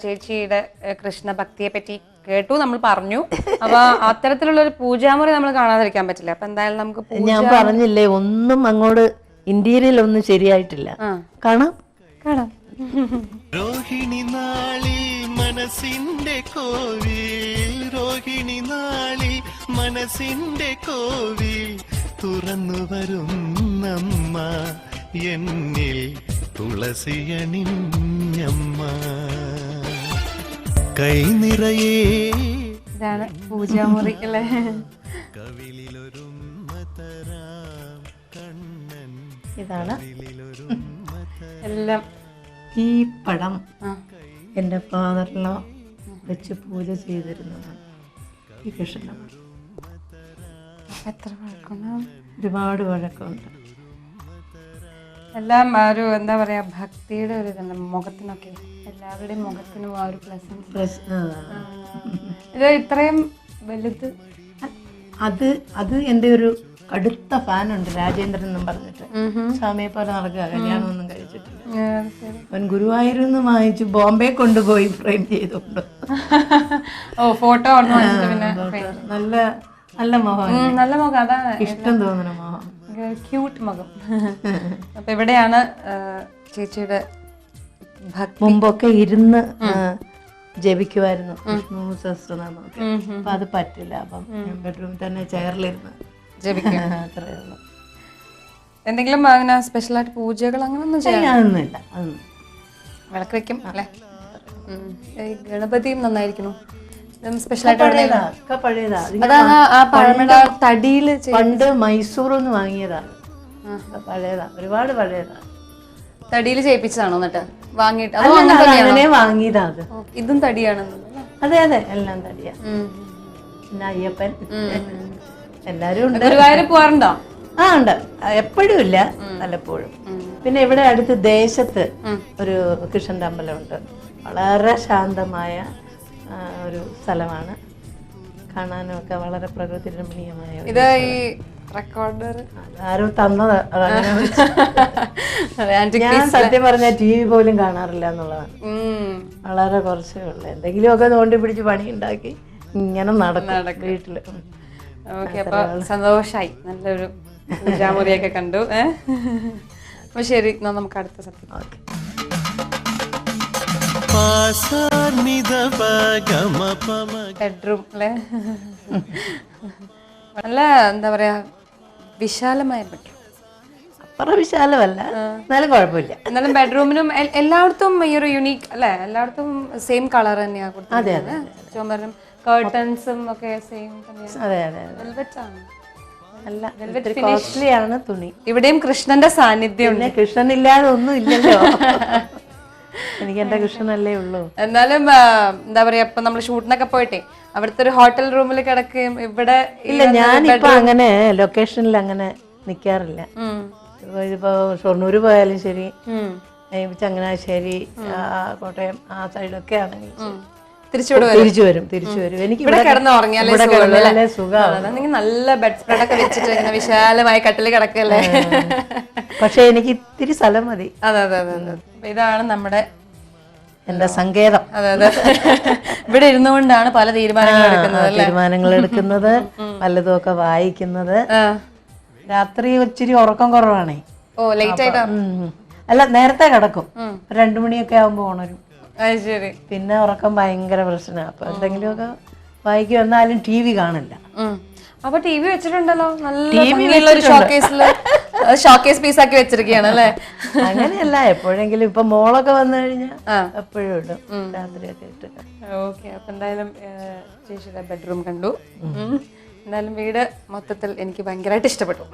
ചേച്ചിയുടെ കൃഷ്ണ ഭക്തിയെ പറ്റി കേട്ടു, നമ്മൾ പറഞ്ഞു. അപ്പൊ അത്തരത്തിലുള്ള ഒരു പൂജാമുറി നമ്മൾ കാണാതിരിക്കാൻ പറ്റില്ല. അപ്പൊ എന്തായാലും നമുക്ക് ഞാൻ പറഞ്ഞില്ലേ, ഒന്നും അങ്ങോട്ട് ഇന്റീരിയൽ ഒന്നും ശരിയായിട്ടില്ല. കാണാം കാണാം. രോഹിണി നാളിൽ മനസ്സിന്റെ കോവിൽ, രോഹിണി നാളിൽ മനസ്സിന്റെ കോവിൽ തുറന്നു വരുന്നമ്മ, എന്നിൽ തുളസിയണിഞ്ഞമ്മ, കൈ നിറയേ ഇതാണ് പൂജാമുറി അല്ലേ? ഇതാണ് എല്ലാം. ഈ പടം എൻ്റെ ഫാദറിലോ വെച്ച് പൂജ ചെയ്തിരുന്നതാണ്. ഈ കൃഷ്ണൻ എത്ര വഴക്കുണ്ട്, ഒരുപാട് വഴക്കമുണ്ട്. എല്ലാം ഒരു എന്താ പറയാ, ഭക്തിയുടെ ഒരു ഇതുണ്ട് മുഖത്തിനൊക്കെ. എല്ലാവരുടെയും മുഖത്തിനും ആ ഒരു പ്ലസൻസ്. ഇത് ഇത്രയും വലുത്, അത് എൻ്റെ ഒരു അടുത്ത ഫാനുണ്ട്, രാജേന്ദ്രൻ എന്നും പറഞ്ഞിട്ട്. സ്വാമിയെ പോലെ നടക്കുക, കല്യാണമൊന്നും കഴിച്ചിട്ടില്ല. അവൻ ഗുരുവായൂരിൽ വാങ്ങിച്ചു ബോംബെ കൊണ്ടുപോയി ഫ്രെയിം ചെയ്തുകൊണ്ട്. ഓ, ഫോട്ടോ നല്ല നല്ല മുഖം, നല്ല മുഖം. അതാണ് ഇഷ്ടം തോന്നുന്ന മുഖം, ക്യൂട്ട് മുഖം. അപ്പൊ ഇവിടെയാണ് ചേച്ചിയുടെ മുമ്പൊക്കെ ഇരുന്ന് ജപിക്കുമായിരുന്നു വിഷ്ണു സഹസ്രനാമമൊക്കെ. അപ്പൊ അത് പറ്റില്ല. അപ്പം ഞാൻ ബെഡ്റൂമിൽ തന്നെ ചെയറിലിരുന്ന് ജപിക്കും. അത്രേ ഉള്ളൂ. എന്തെങ്കിലും അങ്ങനെ സ്പെഷ്യലായിട്ട് പൂജകൾ അങ്ങനെ ഒന്നും ചെയ്യാനൊന്നുമില്ല. അതൊന്നും വിളക്ക് വെക്കും അല്ലേ? ഗണപതിയും നന്നായിരിക്കുന്നു. സ്പെഷ്യലായിട്ട് തടിയില് പണ്ട് മൈസൂർന്ന് വാങ്ങിയതാണ്. പഴയതാ, ഒരുപാട് പഴയതാ. തടിയിൽ ചെയ്യിപ്പിച്ചതാണോ എന്നിട്ട് വാങ്ങിയിട്ട്? അങ്ങനെ വാങ്ങിയതാ. അത് ഇതും തടിയാണ്. അതെ അതെ, എല്ലാം തടിയാ. പിന്നെ അയ്യപ്പൻ എല്ലാരും ഉണ്ട്. ഗുരുവായൂർ പോവാറുണ്ടോ? ആ, ഉണ്ട്. എപ്പോഴും ഇല്ല, പലപ്പോഴും. പിന്നെ ഇവിടെ അടുത്ത് ദേശത്ത് ഒരു കൃഷ്ണന്റെ അമ്പലമുണ്ട്. വളരെ ശാന്തമായ ഒരു സ്ഥലമാണ്. കാണാനൊക്കെ വളരെ പ്രകൃതി രമണീയമായ. ഇത് ഈ റെക്കോർഡർ ആരോ തന്നത്. ഞാൻ സത്യം പറഞ്ഞ TV പോലും കാണാറില്ല എന്നുള്ളതാണ്. വളരെ കുറച്ചേ ഉള്ളു. എന്തെങ്കിലുമൊക്കെ തോണ്ടി പിടിച്ച് പണി ഉണ്ടാക്കി ഇങ്ങനെ നടക്കും വീട്ടില്. ഓക്കെ, അപ്പൊ സന്തോഷായി. നല്ലൊരു പൂജാമുറിയൊക്കെ കണ്ടു. അപ്പൊ ശരി, നമുക്ക് അടുത്ത സത്യം. ബെഡ്റൂം അല്ലേ? നല്ല എന്താ പറയാ, വിശാലമായ ബെഡ്റൂം. അത്ര വിശാലമല്ല, എന്നാലും കുഴപ്പമില്ല. എന്നാലും ബെഡ്റൂമിനും എല്ലായിടത്തും ഈ ഒരു യുണീക്ക് അല്ലേ? എല്ലായിടത്തും സെയിം കളർ തന്നെയാ കൊടുത്തത്. ചുമരും കർട്ടൻസും ഒക്കെ സെയിം തന്നെയാണ്. അതെ അതെ, വെൽവെറ്റ് ആണ്. നല്ല കോസ്റ്റ്ലിയാണ് തുണി. ഇവിടെയും കൃഷ്ണന്റെ സാന്നിധ്യം. പിന്നെ കൃഷ്ണൻ ഇല്ലാതെ ഒന്നും ഇല്ലല്ലോ. എനിക്ക് എന്റെ കൃഷ്ണനല്ലേ ഉള്ളൂ. എന്നാലും എന്താ പറയാ, ഇപ്പൊ നമ്മള് ഷൂട്ടിനൊക്കെ പോയിട്ടേ അവിടുത്തെ ഒരു ഹോട്ടൽ റൂമിൽ കിടക്കുകയും ഇവിടെ ഇല്ല. ഞാനിപ്പോ അങ്ങനെ ലൊക്കേഷനിൽ അങ്ങനെ നിക്കാറില്ല. ഇപ്പൊ ഷൊർണൂര് പോയാലും ശരി, ചങ്ങനാശ്ശേരി, കോട്ടയം ആ സൈഡൊക്കെ ആണെങ്കിൽ തിരിച്ചു വരും. എനിക്ക് നല്ല ബെഡ് സ്പ്രെഡ് ഒക്കെ വെച്ചിട്ട് വിശാലമായ കട്ടില് കിടക്കല്ലേ. പക്ഷെ എനിക്ക് ഇത്തിരി സ്ഥലം മതി. അതെ അതെ അതെ. ഇതാണ് നമ്മുടെ എന്റെ സങ്കേതം. അതെ അതെ. ഇവിടെ ഇരുന്നുകൊണ്ടാണ് പല തീരുമാനങ്ങൾ എടുക്കുന്നത്, പലതും ഒക്കെ വായിക്കുന്നത്. രാത്രി ഇച്ചിരി ഉറക്കം കുറവാണേ. ഓ, ലേറ്റ് ആയിട്ടാ? അല്ല, നേരത്തെ കിടക്കും. 2 മണിയൊക്കെ ആവുമ്പോ ഉണരും. ശരി. പിന്നെ ഉറക്കം ഭയങ്കര പ്രശ്നമാണ്. അപ്പൊ എന്തെങ്കിലുമൊക്കെ വായിക്കും. എന്നാലും TV കാണില്ല. അപ്പൊ TV വെച്ചിട്ടുണ്ടല്ലോ, നല്ല ഷോക്കേസ് പീസ് ആക്കി വെച്ചിരിക്കുകയാണ് അല്ലേ? അങ്ങനെയല്ല, എപ്പോഴെങ്കിലും. ഇപ്പൊ മോളൊക്കെ വന്നു കഴിഞ്ഞാൽ എപ്പോഴും ഇടും, രാത്രിയൊക്കെ ഇട്ട്. ഓക്കെ, അപ്പൊ എന്തായാലും ചേച്ചിയുടെ ബെഡ്റൂം കണ്ടു. എന്തായാലും വീട് മൊത്തത്തിൽ എനിക്ക് ഭയങ്കരമായിട്ട് ഇഷ്ടപ്പെട്ടു.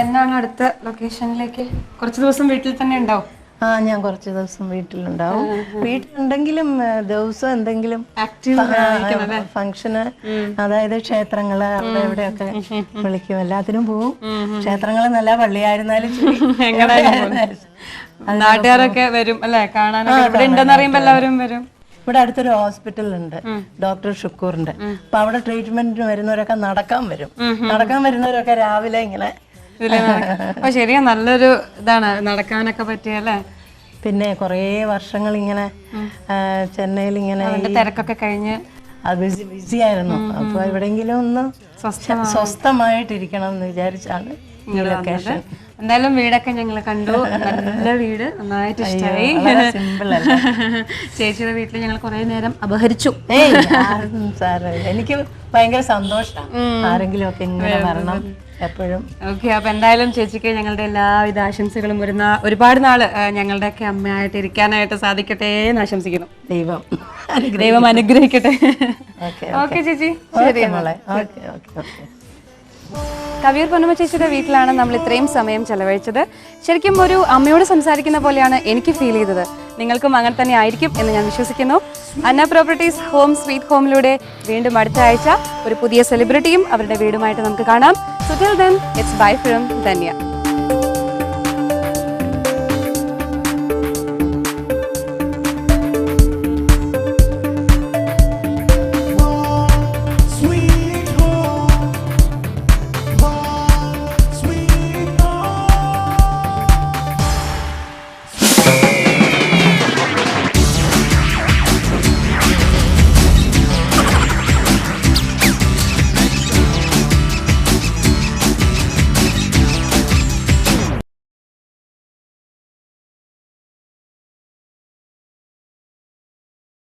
എന്നാണ് അടുത്ത ലൊക്കേഷനിലേക്ക്? കുറച്ച് ദിവസം വീട്ടിൽ തന്നെ ഉണ്ടാവും? ഞാൻ കുറച്ച് ദിവസം വീട്ടിലുണ്ടാവും. വീട്ടിലുണ്ടെങ്കിലും ദിവസം എന്തെങ്കിലും ഫംഗ്ഷന്, അതായത് ക്ഷേത്രങ്ങള് അവിടെ എവിടെയൊക്കെ വിളിക്കും, എല്ലാത്തിനും പോവും. ക്ഷേത്രങ്ങള് നല്ല പള്ളിയായിരുന്നാലും നാട്ടുകാരൊക്കെ വരും അല്ലെ കാണാനൊക്കെ? ഇവിടെ ഉണ്ടെന്ന് അറിയുമ്പോ എല്ലാവരും വരും. ഇവിടെ അടുത്തൊരു ഹോസ്പിറ്റലുണ്ട്, ഡോക്ടർ ഷുക്കൂറിന്റെ. അപ്പൊ അവിടെ ട്രീറ്റ്മെന്റിന് വരുന്നവരൊക്കെ നടക്കാൻ വരുന്നവരൊക്കെ രാവിലെ ഇങ്ങനെ. അപ്പൊ ശരിയാ, നല്ലൊരു ഇതാണ് നടക്കാനൊക്കെ പറ്റിയല്ലേ. പിന്നെ കുറേ വർഷങ്ങൾ ഇങ്ങനെ ചെന്നൈയിൽ ഇങ്ങനെ തിരക്കൊക്കെ കഴിഞ്ഞ് അത് ബിസി ആയിരുന്നു. അപ്പൊ എവിടെയെങ്കിലും ഒന്ന് സ്വസ്ഥമായിട്ടിരിക്കണം എന്ന് വിചാരിച്ചാണ് ഈ ലൊക്കേഷൻ. എന്തായാലും വീടൊക്കെ ഞങ്ങൾ കണ്ടു, നല്ല വീട്, നന്നായിട്ട് ഇഷ്ടമായി. സിമ്പിൾ അല്ല. ചേച്ചിയുടെ വീട്ടിൽ ഞങ്ങൾ കുറെ നേരം അപഹരിച്ചു. എനിക്ക് ഭയങ്കര സന്തോഷമാണ് ആരെങ്കിലും ഒക്കെ ഇങ്ങനെ വരണം എപ്പോഴും. ഓക്കെ, അപ്പൊ എന്തായാലും ചേച്ചിക്ക് ഞങ്ങളുടെ എല്ലാവിധ ആശംസകളും. ഒരുപാട് നാള് ഞങ്ങളുടെയൊക്കെ അമ്മയായിട്ട് ഇരിക്കാനായിട്ട് സാധിക്കട്ടെ എന്ന് ആശംസിക്കുന്നു. ദൈവം അനുഗ്രഹിക്കട്ടെ. ഓക്കെ ചേച്ചി, ശരി. കവിയൂർ പൊന്നമ്മ ചേച്ചിയുടെ വീട്ടിലാണ് നമ്മൾ ഇത്രയും സമയം ചെലവഴിച്ചത്. ശരിക്കും ഒരു അമ്മയോട് സംസാരിക്കുന്ന പോലെയാണ് എനിക്ക് ഫീൽ ചെയ്തത്. നിങ്ങൾക്കും അങ്ങനെ തന്നെ ആയിരിക്കും എന്ന് ഞാൻ വിശ്വസിക്കുന്നു. അന്ന പ്രോപ്പർട്ടീസ് ഹോം സ്വീറ്റ് ഹോമിലൂടെ വീണ്ടും അടുത്ത ആഴ്ച ഒരു പുതിയ സെലിബ്രിറ്റിയും അവരുടെ വീടുമായിട്ട് നമുക്ക് കാണാം. So till then, it's bye from Dhanya.